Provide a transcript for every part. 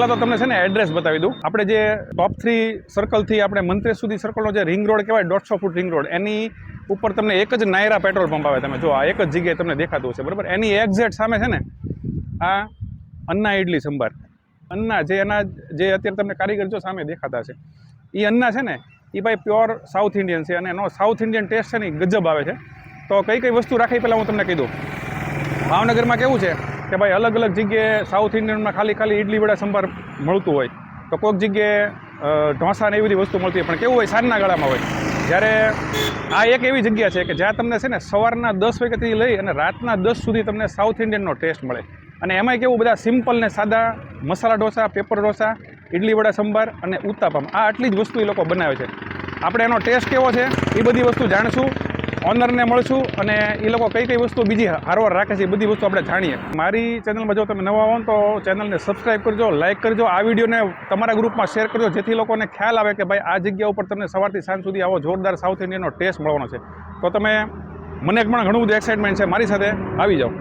પહેલાં તો તમને છે ને એડ્રેસ બતાવી દઉં. આપણે જે ટોપ 3 સર્કલથી આપણે મંત્રેશ સુધી સર્કલનો જે રિંગ રોડ કહેવાય 150 ફૂટ રિંગ રોડ, એની ઉપર તમને એક જ નાયરા પેટ્રોલ પંપ આવે. તમે જો આ એક જ જગ્યાએ તમને દેખાતું હશે, બરાબર. એની એક્ઝેક્ટ સામે છે ને આ અન્ના ઇડલી સંભાર. અન્ના જે એના જે અત્યારે તમને કારીગર જો સામે દેખાતા છે, એ અન્ના છે ને એ ભાઈ પ્યોર સાઉથ ઇન્ડિયન છે, અને એનો સાઉથ ઇન્ડિયન ટેસ્ટ છે ને એ ગજબ આવે છે. તો કઈ કઈ વસ્તુ રાખી પહેલાં હું તમને કહી દઉં. ભાવનગરમાં કેવું છે કે ભાઈ અલગ અલગ જગ્યાએ સાઉથ ઇન્ડિયનમાં ખાલી ઇડલી વડા સંભાર મળતું હોય, તો કોઈક જગ્યાએ ઢોસા ને એવી બધી વસ્તુ મળતી હોય, પણ કેવું હોય સાંજના ગાળામાં હોય. જ્યારે આ એક એવી જગ્યા છે કે જ્યાં તમને છે ને સવારના 10 વાગ્યાથી લઈ અને રાતના 10 સુધી તમને સાઉથ ઇન્ડિયનનો ટેસ્ટ મળે. અને એમાંય કેવું બધા સિમ્પલ ને સાદા મસાલા ઢોસા, પેપર ઢોસા, ઇડલી વડા સંભાર અને ઉત્તાપમ, આ આટલી જ વસ્તુ એ લોકો બનાવે છે. આપણે એનો ટેસ્ટ કેવો છે એ બધી વસ્તુ જાણશું, ઓનરને મળશું, અને એ લોકો કઈ કઈ વસ્તુ બીજી હારવાર રાખે છે એ બધી વસ્તુ આપણે જાણીએ. મારી ચેનલમાં જો તમે નવા આવો તો ચેનલને સબસ્ક્રાઈબ કરજો, લાઇક કરજો, આ વિડીયોને તમારા ગ્રુપમાં શેર કરજો, જેથી લોકોને ખ્યાલ આવે કે ભાઈ આ જગ્યા ઉપર તમને સવારથી સાંજ સુધી આવો જોરદાર સાઉથ ઇન્ડિયનનો ટેસ્ટ મળવાનો છે. તો તમે મને પણ ઘણું બધું એક્સાઇટમેન્ટ છે, મારી સાથે આવી જાઓ.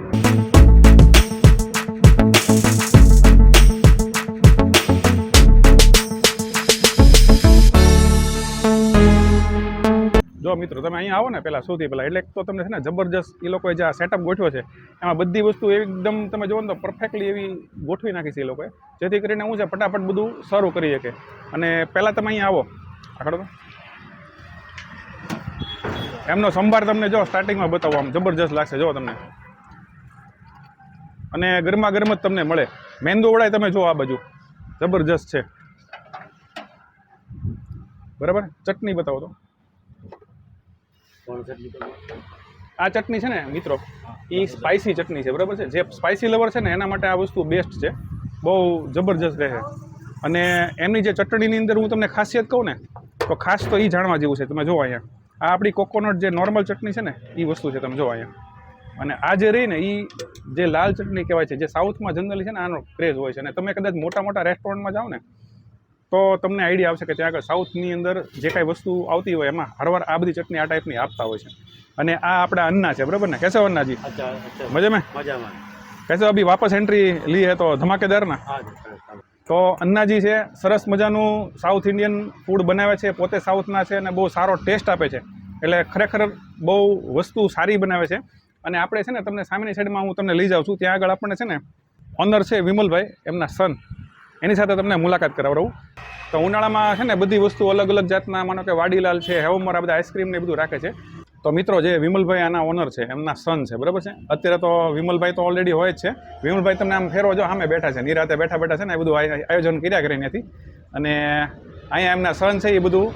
જો મિત્રો તમે અહીંયા આવો ને પહેલાં સૌથી પહેલાં, એટલે તો તમને છે ને જબરજસ્ત એ લોકોએ જે આ સેટઅપ ગોઠવ્યો છે એમાં બધી વસ્તુ એકદમ તમે જુઓ ને તો પરફેક્ટલી એવી ગોઠવી નાખી છે એ લોકોએ, જેથી કરીને શું છે ફટાફટ બધું સર્વ કરી શકે. અને પહેલાં તમે અહીંયા આવો, આખડો તો એમનો સંભાર તમને જો સ્ટાર્ટિંગમાં બતાવો, આમ જબરજસ્ત લાગશે જો તમને, અને ગરમા ગરમ જ તમને મળે. મેંદુ વડા તમે જો આ બાજુ જબરજસ્ત છે, બરાબર. ચટણી બતાવો તો. આ ચટણી છે ને મિત્રો એ સ્પાઇસી ચટણી છે, બરાબર છે. જે સ્પાઇસી લવર છે ને એના માટે આ વસ્તુ બેસ્ટ છે, બહુ જબરજસ્ત રહે. અને એમની જે ચટણીની અંદર હું તમને ખાસિયત કહું ને તો ખાસ તો એ જાણવા જેવું છે. તમે જો અહીંયા આ આપણી કોકોનટ જે નોર્મલ ચટણી છે ને એ વસ્તુ છે, તમે જો અહીંયા. અને આ જે રહી ને એ જે લાલ ચટણી કહેવાય છે, જે સાઉથમાં જનરલી છે ને આનો ક્રેઝ હોય છે. અને તમે કદાચ મોટા મોટા રેસ્ટોરન્ટમાં જાઓ ને તો તમને આઈડિયા આવશે કે ત્યાં આગળ સાઉથની અંદર જે કાંઈ વસ્તુ આવતી હોય એમાં હરવાર આ બધી ચટણી આ ટાઈપની આપતા હોય છે. અને આ આપણા અન્ના છે, બરાબર ને? कैसे हो अन्ना जी? मजे में? कैसे अभी वापस एंट्री ली है तो धमाकेदार ना? તો અન્નાજી છે, સરસ મજાનું સાઉથ ઇન્ડિયન ફૂડ બનાવે છે, પોતે સાઉથના છે અને બહુ સારો ટેસ્ટ આપે છે. એટલે ખરેખર બહુ વસ્તુ સારી બનાવે છે. અને આપણે છે ને તમને સામેની સાઈડમાં હું તમને લઈ જાઉં છું, ત્યાં આગળ આપણને છે ને ઓનર છે વિમલભાઈ, એમના સન, એની સાથે તમને મુલાકાત કરાવડાવું. તો ઉનાળામાં છે ને બધી વસ્તુ અલગ અલગ જાતના, માનો કે વાડીલાલ છે, હેવમોર, આ બધા આઈસ્ક્રીમ ને બધું રાખે છે. તો મિત્રો જે વિમલભાઈ આના ઓનર છે, એમના સન છે, બરાબર છે. અત્યારે તો વિમલભાઈ તો ઓલરેડી હોય જ છે. વિમલભાઈ તમને આમ ફેરવો જો સામે બેઠા છે, નિરાતે બેઠા બેઠા છે ને એ બધું આયોજન કર્યા કરે ત્યાંથી. અને અહીંયા એમના સન છે એ બધું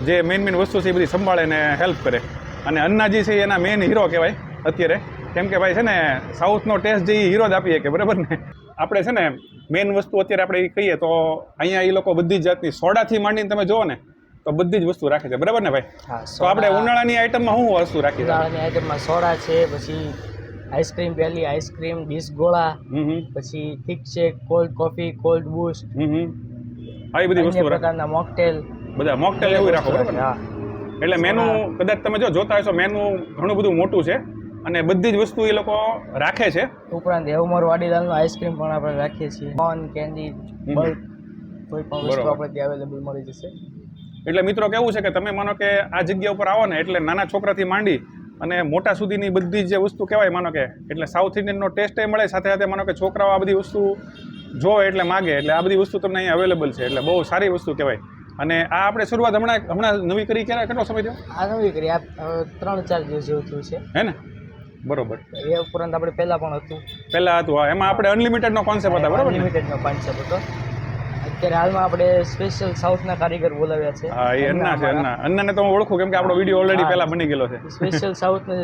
જે મેઇન વસ્તુ છે એ બધી સંભાળે ને હેલ્પ કરે. અને અન્નાજી છે એના મેઇન હીરો કહેવાય અત્યારે, કેમ કે ભાઈ છે ને સાઉથનો ટેસ્ટ જે હીરો જ આપીએ કે, બરાબર ને. આપણે છે ને મેઇન વસ્તુ અત્યારે આપણે એ કહીએ તો અહીંયા એ લોકો બધી જ જાતની સોડાથી માંડીને તમે જુઓ ને તો બધી જ વસ્તુ રાખે છે, બરાબર ને ભાઈ? તો આપણે ઉનાળાની આઈટમમાં શું વસ્તુ રાખી છે? ઉનાળાની આઈટમમાં સોડા છે, પછી આઈસ્ક્રીમ, પહેલી આઈસ્ક્રીમ, 20 ગોળા, પછી થિક શેક, કોલ્ડ કોફી, કોલ્ડ બૂસ્ટ, આવી બધી વસ્તુ પ્રકારના મોકટેલ, બધા મોકટેલ એવું રાખો, બરાબર ને? એટલે મેનુ કદાચ તમે જો જોતા હશો, મેનુ ઘણું બધું મોટું છે અને બધી જ વસ્તુ એ લોકો રાખે છે. ઉપરાંત હેવમોર વાડીલાલનો આઈસ્ક્રીમ પણ આપણે રાખીએ છીએ. કોન, કેન્ડી, બલ્ક, કોઈ પણ વસ્તુ આપણે ત્યાં અવેલેબલ મળી જશે. એટલે મિત્રો કેવું છે કે તમે માનો કે આ જગ્યા ઉપર આવો ને એટલે નાના છોકરાથી માંડી અને મોટા સુધીની બધી જે વસ્તુ કહેવાય, માનો કે એટલે સાઉથ ઇન્ડિયનનો ટેસ્ટ મળે, સાથે સાથે માનો કે છોકરાઓ આ બધી વસ્તુ જોવે એટલે માગે, એટલે આ બધી વસ્તુ તમને અહીંયા અવેલેબલ છે. એટલે બહુ સારી વસ્તુ કહેવાય. અને આ આપણે શરૂઆત હમણાં નવી કરી કેટલો સમય થયો? આ નવી કરી, આ 3-4 દિવસ જેવું થયું છે, હે ને? બરોબર. એ ઉપરાંત આપણે પહેલાં પણ હતું. પહેલાં હતું, હા. એમાં આપણે અનલિમિટેડનો કોન્સેપ્ટ હતા, બરાબર? અનલિમિટેડનો કોન્સેપ્ટ હતો. અત્યારે હાલમાં આપણે સ્પેશિયલ સાઉથના કારીગર બોલાવ્યા છે. હા, એ અન્ના છે. અન્નાને તો હું ઓળખું કેમ કે આપણો વિડીયો ઓલરેડી પહેલા બની ગયેલો છે. સ્પેશિયલ સાઉથને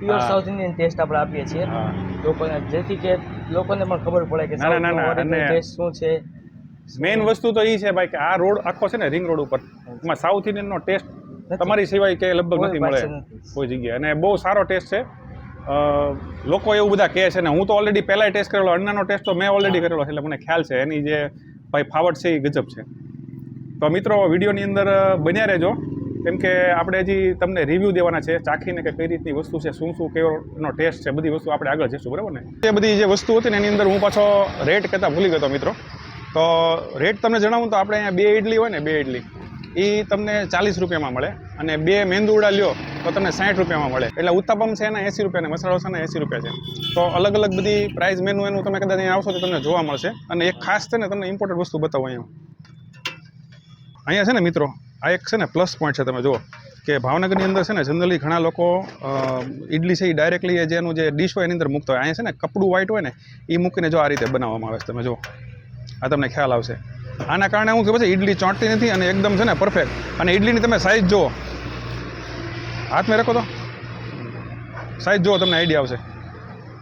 પ્યોર સાઉથ ઇન્ડિયન ટેસ્ટ આપણે આપીએ છીએ લોકોને, જેથી કે લોકોને પણ ખબર પડે કે સાઉથનો ટેસ્ટ શું છે. મેઇન વસ્તુ તો એ છે ભાઈ કે આ રોડ આખો છે ને રિંગ રોડ ઉપર, એમાં સાઉથ ઇન્ડિયનનો ટેસ્ટ તમારી સિવાય કે લગભગ નથી મળે કોઈ જગ્યાએ, અને બહુ સારો ટેસ્ટ છે. લોકો એવું બધા કહે છે ને, હું તો ઓલરેડી પહેલાં ટેસ્ટ કરેલો, અન્નાનો ટેસ્ટ તો મેં ઓલરેડી કરેલો, એટલે મને ખ્યાલ છે એની જે ભાઈ ફાવટ છે એ ગજબ છે. તો મિત્રો વિડીયોની અંદર બન્યા રહેજો, કેમ કે આપણે હજી તમને રિવ્યૂ દેવાના છે, ચાખીને કે કઈ રીતની વસ્તુ છે, શું કેવોનો ટેસ્ટ છે, બધી વસ્તુ આપણે આગળ જઈશું, બરાબર ને? એ બધી જે વસ્તુ હતી ને એની અંદર હું પાછો રેટ કહેતા ભૂલી ગયો મિત્રો. તો રેટ તમને જણાવું તો આપણે અહીંયા 2 ઇડલી હોય ને 2 ઇડલી એ તમને 40 રૂપિયામાં મળે અને 2 મેંદુવડા લ્યો તો તમને 60 રૂપિયામાં મળે. એટલે ઉત્તાપમ છે એના 80 રૂપિયા ને મસાલા ઢોસાના 80 રૂપિયા છે. તો અલગ અલગ બધી પ્રાઇસ મેનુ એનું તમે કદાચ અહીંયા આવશો તો તમને જોવા મળશે. અને એક ખાસ છે ને તમને ઇમ્પોર્ટન્ટ વસ્તુ બતાવો અહીંયા છે ને મિત્રો, આ એક છે ને પ્લસ પોઈન્ટ છે. તમે જુઓ કે ભાવનગરની અંદર છે ને જનરલી ઘણા લોકો ઇડલી છે એ ડાયરેક્ટલી જેનું જે ડીશ હોય એની અંદર મૂકતા હોય. અહીંયા છે ને કપડું વ્હાઈટ હોય ને એ મૂકીને જો આ રીતે બનાવવામાં આવે છે. તમે જુઓ, આ તમને ખ્યાલ આવશે. આના કારણે શું ખબર છે, ઇડલી ચોંટતી નથી અને એકદમ છે ને પરફેક્ટ. અને ઇડલીની તમે સાઇઝ જુઓ, હાથમાં રાખો તો સાઇઝ જુઓ, તમને આઈડિયા આવશે.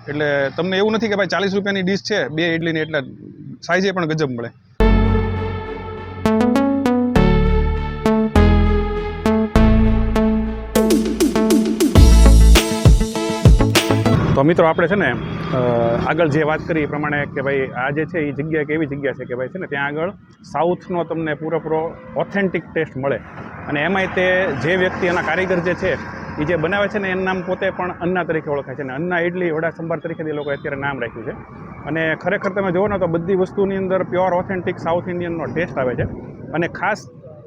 એટલે તમને એવું નથી કે ભાઈ 40 રૂપિયાની ડીશ છે 2 ઇડલીની, એટલે સાઇઝે પણ ગજબ મળે. તો મિત્રો આપણે છે ને આગળ જે વાત કરી એ પ્રમાણે કે ભાઈ આ જે છે એ જગ્યા એક એવી જગ્યા છે કે ભાઈ છે ને ત્યાં આગળ સાઉથનો તમને પૂરેપૂરો ઓથેન્ટિક ટેસ્ટ મળે. અને એમાંય તે જે વ્યક્તિ એના કારીગર જે છે એ જે બનાવે છે ને એનું નામ પોતે પણ અન્ના તરીકે ઓળખાય છે. ને અન્ના ઇડલી વડા સંભાર તરીકે એ લોકોએ અત્યારે નામ રાખ્યું છે. અને ખરેખર તમે જુઓ ને તો બધી વસ્તુની અંદર પ્યોર ઓથેન્ટિક સાઉથ ઇન્ડિયનનો ટેસ્ટ આવે છે. અને ખાસ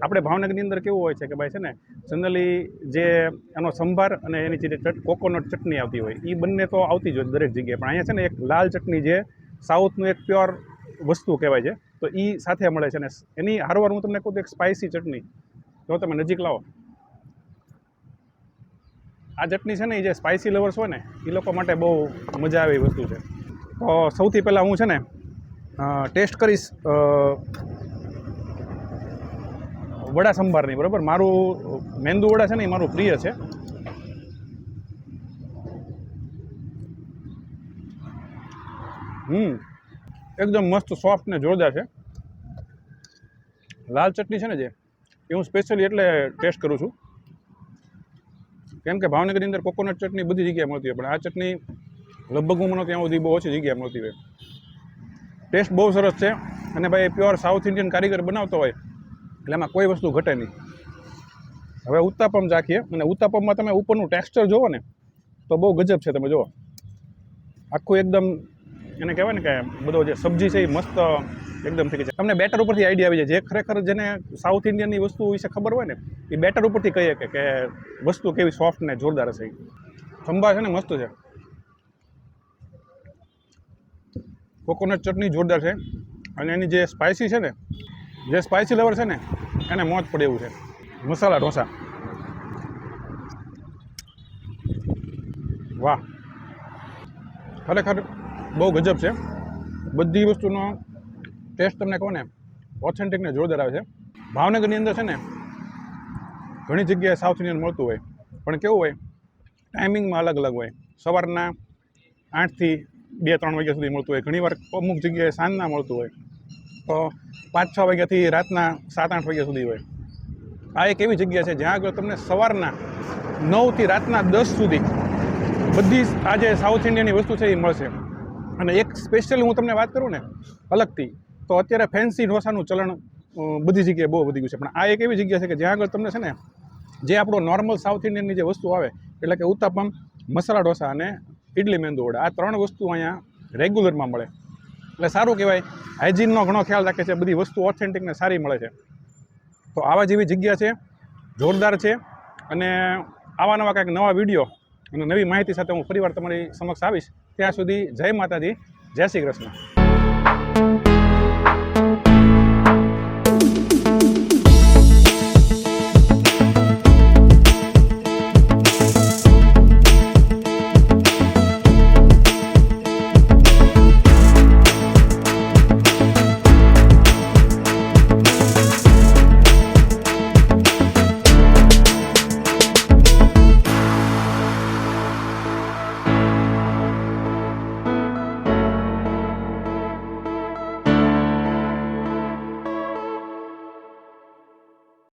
આપણે ભાવનગરની અંદર કેવું હોય છે કે ભાઈ છે ને જનરલી જે એનો સંભાર અને એની જે કોકોનટ ચટણી આવતી હોય એ બંને તો આવતી જ હોય દરેક જગ્યાએ. પણ અહીંયા છે ને એક લાલ ચટણી જે સાઉથનું એક પ્યોર વસ્તુ કહેવાય છે, તો એ સાથે મળે છે. ને એની હારવાર હું તમને કહું તો એક સ્પાઇસી ચટણી, જો તમે નજીક લાવો, આ ચટણી છે ને એ જે સ્પાઇસી લવર્સ હોય ને એ લોકો માટે બહુ મજા આવે એવી વસ્તુ છે. તો સૌથી પહેલાં હું છે ને ટેસ્ટ કરીશ વડા સંભારની. બરાબર, મારું મેંદુ વડા છે ને એ મારું પ્રિય છે. એકદમ મસ્ત સોફ્ટ ને જોરદાર છે. લાલ ચટણી છે ને જે એ હું સ્પેશિયલી એટલે ટેસ્ટ કરું છું કેમ કે ભાવનગરની અંદર કોકોનટ ચટણી બધી જગ્યાએ મળતી હોય, પણ આ ચટણી લગભગ હું મને ત્યાં સુધી બહુ ઓછી જગ્યાએ મળતી હોય. ટેસ્ટ બહુ સરસ છે. અને ભાઈ પ્યોર સાઉથ ઇન્ડિયન કારીગર બનાવતો હોય એટલે એમાં કોઈ વસ્તુ ઘટે નહીં. હવે ઉત્તાપમ ચાખીએ. અને ઉત્તાપમમાં તમે ઉપરનું ટેક્સચર જુઓ ને તો બહુ ગજબ છે. તમે જુઓ, આખું એકદમ એને કહેવાય ને કે બધો જે સબ્જી છે એ મસ્ત એકદમ થઈ ગઈ છે. તમને બેટર ઉપરથી આઈડિયા આવી જાય. જે ખરેખર જેને સાઉથ ઇન્ડિયનની વસ્તુ વિશે ખબર હોય ને એ બેટર ઉપરથી કહીએ કે વસ્તુ કેવી સોફ્ટ ને જોરદાર હશે. સંભાર છે ને મસ્ત છે. કોકોનટ ચટણી જોરદાર છે. અને એની જે સ્પાઇસી છે ને, જે સ્પાઇસી લવર છે ને એને મોજ પડે એવું છે. મસાલા ઢોસા, વાહ, ખરેખર બહુ ગજબ છે. બધી વસ્તુનો ટેસ્ટ તમને કહો ને ઓથેન્ટિક ને જોરદાર આવે છે. ભાવનગરની અંદર છે ને ઘણી જગ્યાએ સાઉથ ઇન્ડિયન મળતું હોય, પણ કેવું હોય ટાઈમિંગમાં અલગ અલગ હોય. સવારના 8 થી 2-3 વાગ્યા સુધી મળતું હોય, ઘણીવાર અમુક જગ્યાએ સાંજના મળતું હોય, તો 5-6 વાગ્યાથી રાતના 7-8 વાગ્યા સુધી હોય. આ એક એવી જગ્યા છે જ્યાં આગળ તમને સવારના 9 થી રાતના 10 સુધી બધી આ જે સાઉથ ઇન્ડિયનની વસ્તુ છે એ મળશે. અને એક સ્પેશિયલી હું તમને વાત કરું ને અલગથી, તો અત્યારે ફેન્સી ઢોસાનું ચલણ બધી જગ્યાએ બહુ વધી ગયું છે. પણ આ એક એવી જગ્યા છે કે જ્યાં આગળ તમને છે ને જે આપણો નોર્મલ સાઉથ ઇન્ડિયનની જે વસ્તુ આવે એટલે કે ઉત્તાપમ, મસાલા ઢોસા અને ઇડલી મેંદુ વડા, આ 3 વસ્તુ અહીંયા રેગ્યુલરમાં મળે. એટલે સારું કહેવાય. હાઇજીનનો ઘણો ખ્યાલ રાખે છે. બધી વસ્તુ ઓથેન્ટિક ને સારી મળે છે. તો આવા જેવી જગ્યા છે, જોરદાર છે. અને આવા નવા કાંઈક નવા વિડીયો અને નવી માહિતી સાથે હું ફરીવાર તમારી સમક્ષ આવીશ. ત્યાં સુધી જય માતાજી, જય શ્રી કૃષ્ણ.